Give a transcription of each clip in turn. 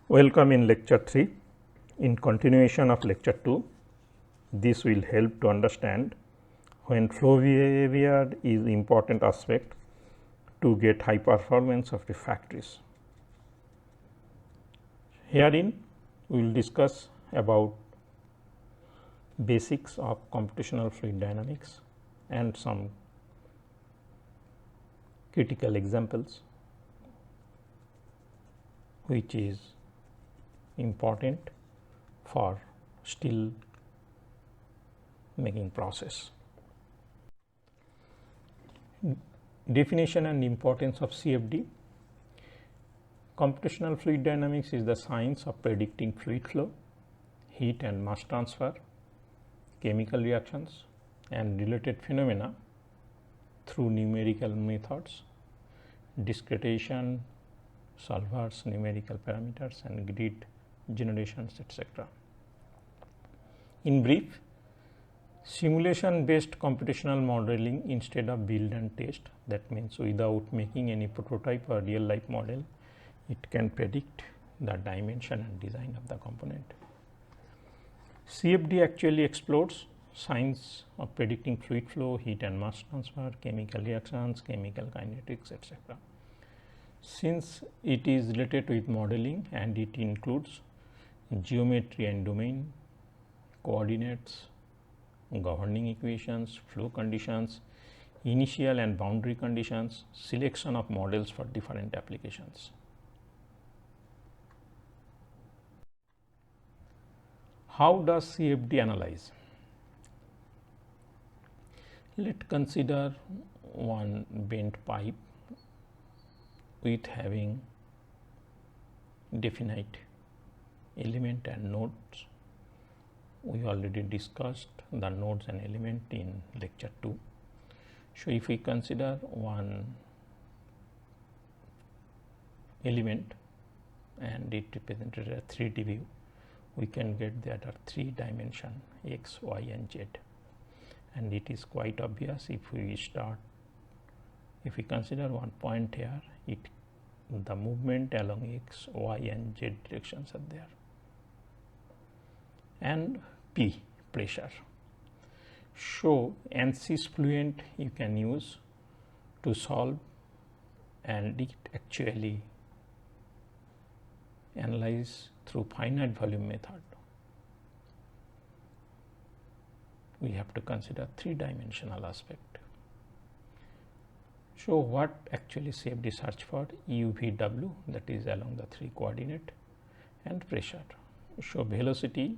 Welcome in lecture 3. In continuation of lecture 2, this will help to understand when flow behavior is important aspect to get high performance of refractories. Herein we will discuss about basics of computational fluid dynamics and some critical examples which is important for steel making process. Definition and importance of CFD. Computational fluid dynamics is the science of predicting fluid flow, heat and mass transfer, chemical reactions and related phenomena through numerical methods, discretization, solvers, numerical parameters and grid generations, etc. In brief, simulation based computational modeling instead of build and test, that means without making any prototype or real life model, it can predict the dimension and design of the component. CFD actually explores science of predicting fluid flow, heat and mass transfer, chemical reactions, chemical kinetics, etc. Since it is related with modeling and it includes geometry and domain, coordinates, governing equations, flow conditions, initial and boundary conditions, selection of models for different applications. How does CFD analyze? Let us consider one bent pipe with having definite element and nodes. We already discussed the nodes and element in lecture 2. So, if we consider one element and it represented a 3D view, we can get that are 3 dimension x, y and z, and it is quite obvious if we consider one point here, the movement along x, y and z directions are there, and P, pressure. So, ANSYS fluent you can use to solve, and it actually analyze through finite volume method. We have to consider 3-dimensional aspect. So, what actually CFD search for? UVW, that is along the 3 coordinate, and pressure. So, velocity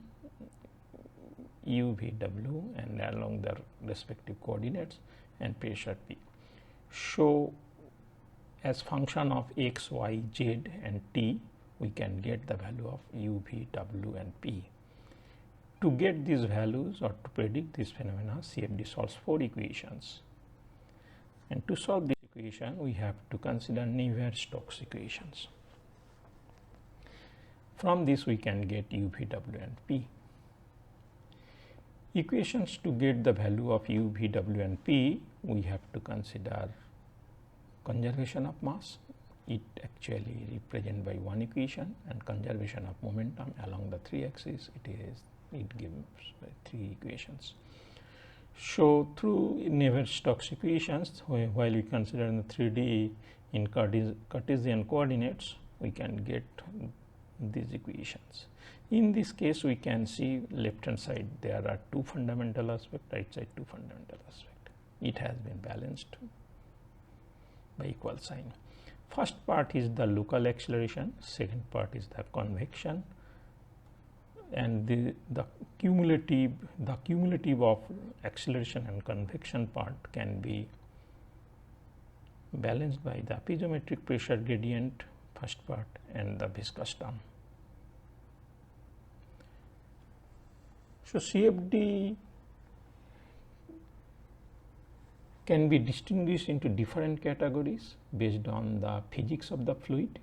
UVW and along the respective coordinates and pressure P. So, as function of x, y, z and t, we can get the value of u, v, w and p. To get these values or to predict this phenomena, CFD solves 4 equations. And to solve this equation, we have to consider Navier-Stokes equations. From this, we can get u, v, w and p. Equations to get the value of u, v, w and p, we have to consider conservation of mass. It actually represented by one equation, and conservation of momentum along the 3 axes, it gives 3 equations. So, through Navier-Stokes equations, while we consider in the 3D in Cartesian coordinates, we can get these equations. In this case, we can see left hand side there are 2 fundamental aspects, right side 2 fundamental aspects. It has been balanced by equal sign. First part is the local acceleration, second part is the convection, and the cumulative of acceleration and convection part can be balanced by the piezometric pressure gradient first part and the viscous term. So, CFD can be distinguished into different categories based on the physics of the fluid,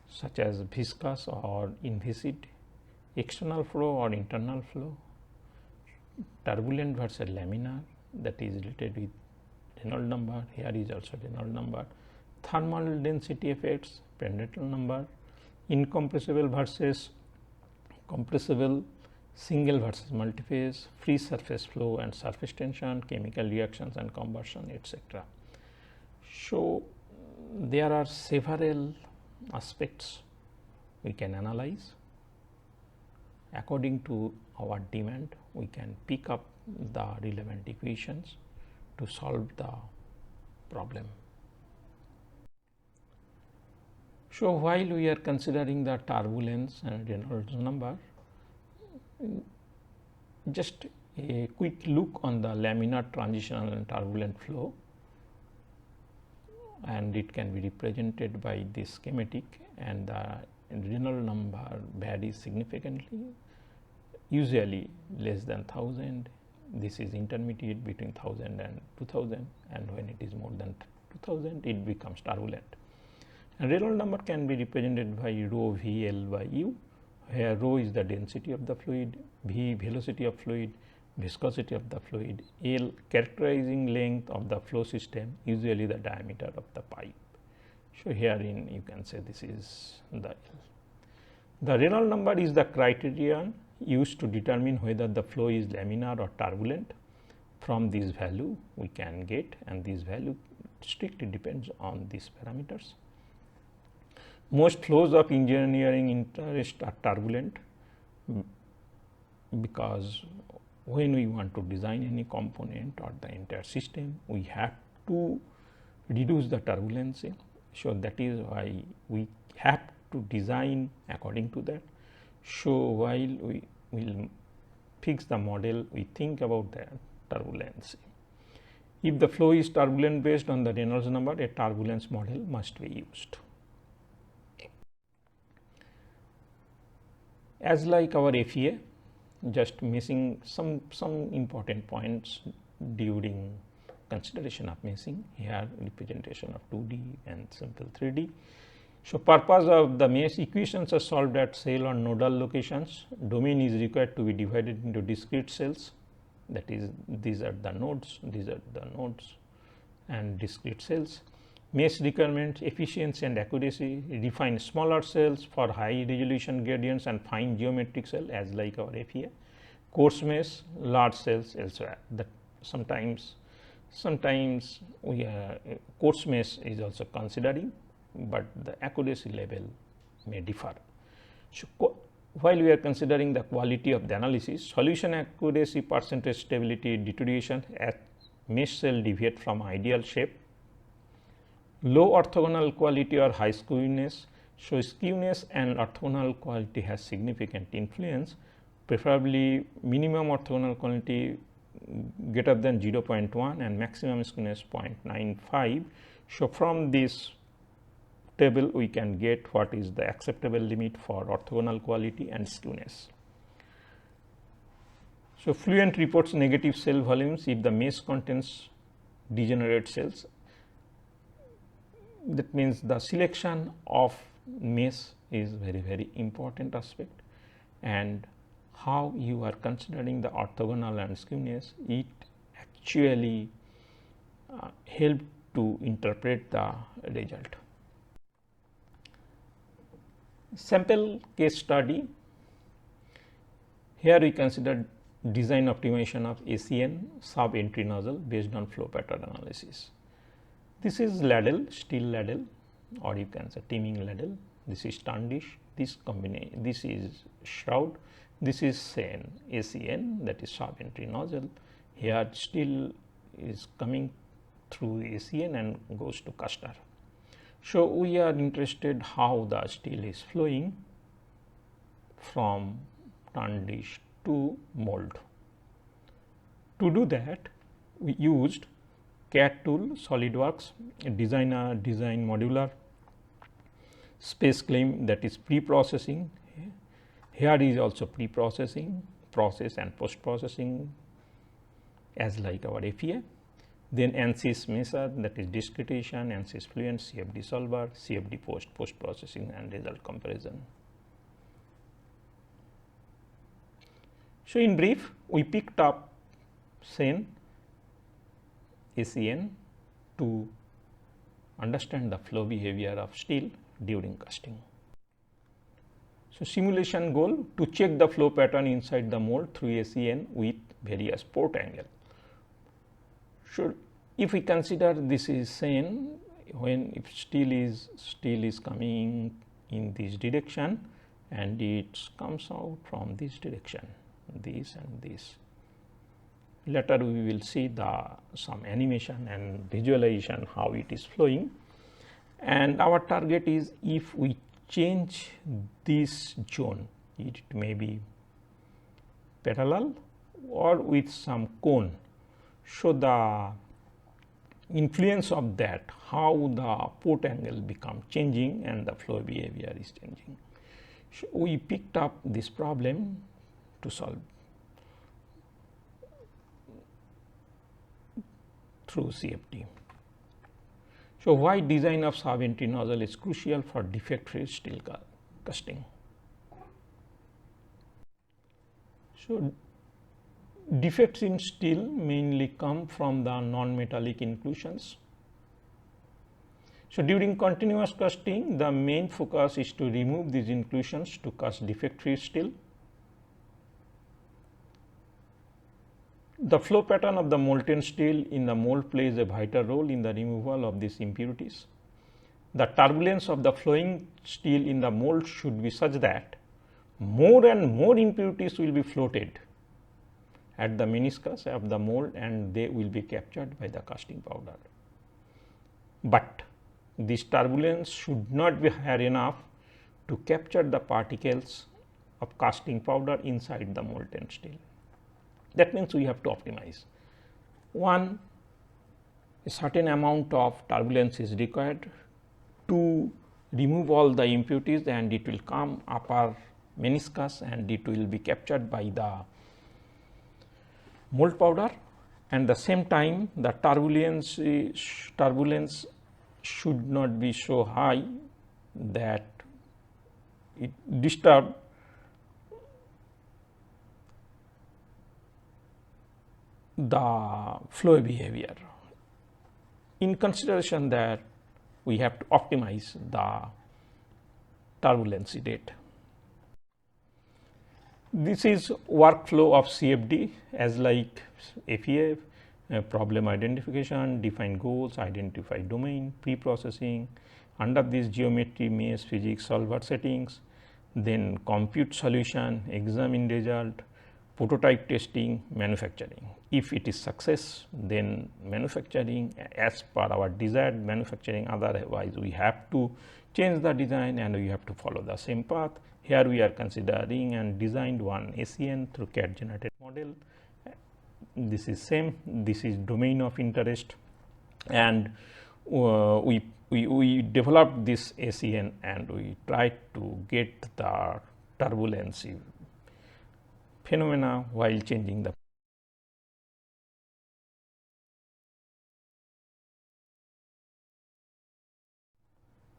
such as viscous or inviscid, external flow or internal flow, turbulent versus laminar, that is related with Reynolds number, here is also Reynolds number, thermal density effects, Prandtl number, incompressible versus compressible, single versus multiphase, free surface flow and surface tension, chemical reactions and conversion, etc. So, there are several aspects we can analyze. According to our demand, we can pick up the relevant equations to solve the problem. So, while we are considering the turbulence and Reynolds number, just a quick look on the laminar transitional and turbulent flow, and it can be represented by this schematic, and the Reynolds number varies significantly, usually less than 1000. This is intermediate between 1000 and 2000, and when it is more than 2000 it becomes turbulent. And Reynolds number can be represented by rho V L by U, where rho is the density of the fluid, V velocity of fluid, viscosity of the fluid, L characterizing length of the flow system, usually the diameter of the pipe. So, herein you can say this is the L. The Reynolds number is the criterion used to determine whether the flow is laminar or turbulent. From this value we can get, and this value strictly depends on these parameters. Most flows of engineering interest are turbulent, because when we want to design any component or the entire system, we have to reduce the turbulence. So, that is why we have to design according to that. So, while we will fix the model, we think about the turbulence. If the flow is turbulent based on the Reynolds number, a turbulence model must be used. As like our FEA, just missing some important points during consideration of meshing. Here representation of 2D and simple 3D. So, purpose of the mesh equations are solved at cell or nodal locations. Domain is required to be divided into discrete cells, that is, these are the nodes, and discrete cells. Mesh requirements, efficiency and accuracy, define smaller cells for high resolution gradients and fine geometric cell as like our FEA. Coarse mesh, large cells elsewhere. That sometimes we coarse mesh is also considering, but the accuracy level may differ. So, while we are considering the quality of the analysis, solution accuracy, percentage stability deterioration as mesh cell deviate from ideal shape, low orthogonal quality or high skewness. So, skewness and orthogonal quality has significant influence, preferably minimum orthogonal quality greater than 0.1 and maximum skewness 0.95. So, from this table we can get what is the acceptable limit for orthogonal quality and skewness. So, Fluent reports negative cell volumes if the mesh contains degenerate cells. That means the selection of mesh is very important aspect, and how you are considering the orthogonal and skewness, it actually help to interpret the result. Sample case study. Here we consider design optimization of ACN sub entry nozzle based on flow pattern analysis. This is ladle, steel ladle, or you can say teaming ladle. This is turn dish. This is shroud. This is SAN, ACN, that is sub entry nozzle. Here steel is coming through ACN and goes to caster. So, we are interested how the steel is flowing from turn dish to mold. To do that, we used CAD tool, SolidWorks, design modular space claim, that is pre-processing. Here is also pre-processing, process and post-processing as like our FEA. Then ANSYS method, that is discretization, ANSYS Fluent, CFD solver, CFD post-processing and result comparison. So, in brief, we picked up SAN, ACN to understand the flow behavior of steel during casting. So, simulation goal to check the flow pattern inside the mold through SEN with various port angle. So, if we consider this is seen when if steel is coming in this direction and it comes out from this direction, this and this. Later we will see some animation and visualization how it is flowing, and our target is if we change this zone, it may be parallel or with some cone. So, the influence of that, how the port angle become changing and the flow behavior is changing. So, we picked up this problem to solve through CFD. So, why design of sub-entry nozzle is crucial for defect-free steel casting. So, defects in steel mainly come from the non-metallic inclusions. So, during continuous casting, the main focus is to remove these inclusions to cast defect-free steel. The flow pattern of the molten steel in the mold plays a vital role in the removal of these impurities. The turbulence of the flowing steel in the mold should be such that more and more impurities will be floated at the meniscus of the mold and they will be captured by the casting powder. But this turbulence should not be high enough to capture the particles of casting powder inside the molten steel. That means we have to optimize. One, a certain amount of turbulence is required to remove all the impurities and it will come upper meniscus and it will be captured by the mold powder, and the same time the turbulence should not be so high that it disturb the flow behavior. In consideration that we have to optimize the turbulence rate. This is workflow of CFD as like FEF, problem identification, define goals, identify domain, pre-processing, under this geometry, mesh, physics, solver settings, then compute solution, examine result, prototype testing, manufacturing. If it is success, then manufacturing as per our desired manufacturing, otherwise we have to change the design and we have to follow the same path. Here we are considering and designed one SEN through CAD generated model. This is same, this is domain of interest, and we developed this SEN and we tried to get the turbulence phenomena while changing the.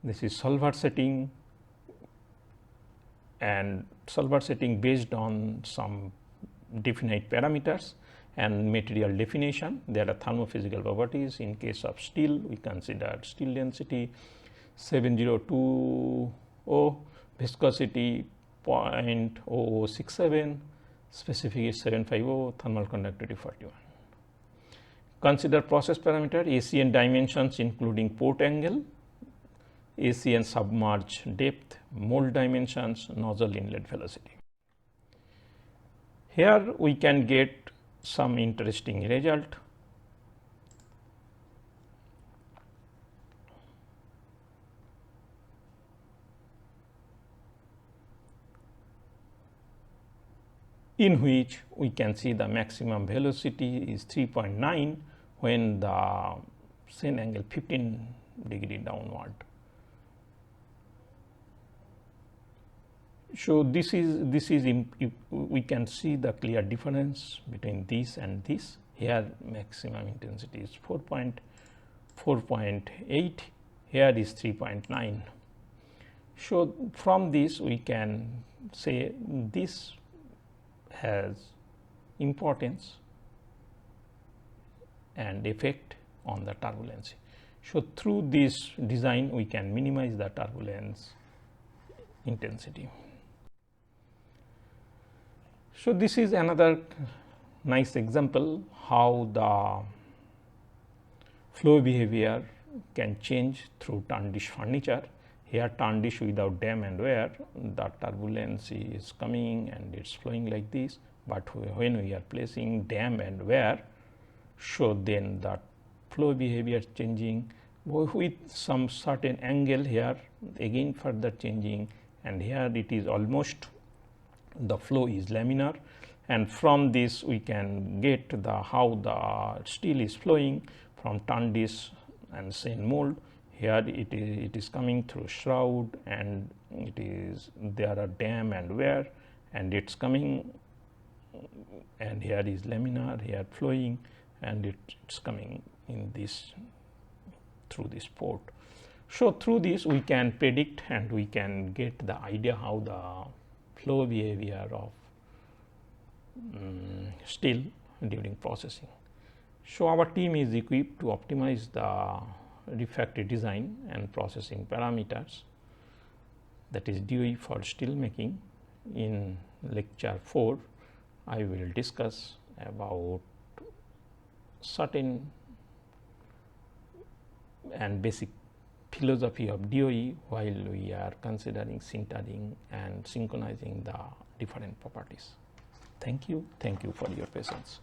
This is solver setting, and solver setting based on some definite parameters and material definition. There are thermophysical properties. In case of steel, we consider steel density 7020, viscosity 0.0067, specific is 750, thermal conductivity 41. Consider process parameter, ACN dimensions including port angle, ACN submerge depth, mold dimensions, nozzle inlet velocity. Here we can get some interesting result. In which we can see the maximum velocity is 3.9 when the sine angle 15 degree downward. So, this is we can see the clear difference between this and this. Here maximum intensity is 4.8, here is 3.9. So, from this we can say this has importance and effect on the turbulence. So, through this design we can minimize the turbulence intensity. So, this is another nice example how the flow behavior can change through turn dish furniture. Here turn dish without dam and wear, the turbulence is coming and it is flowing like this, but when we are placing dam and wear, so then the flow behavior changing with some certain angle here, again further changing, and here it is almost the flow is laminar, and from this we can get the how the steel is flowing from turn dish and Sen mold. Here it is coming through shroud, and there are dam and wear, and it's coming, and here is laminar, here flowing, and it's coming in this through this port. So, through this we can predict and we can get the idea how the flow behavior of steel during processing. So, our team is equipped to optimize the refractory design and processing parameters, that is DOE for steel making. In lecture 4, I will discuss about certain and basic philosophy of DOE while we are considering sintering and synchronizing the different properties. Thank you for your patience.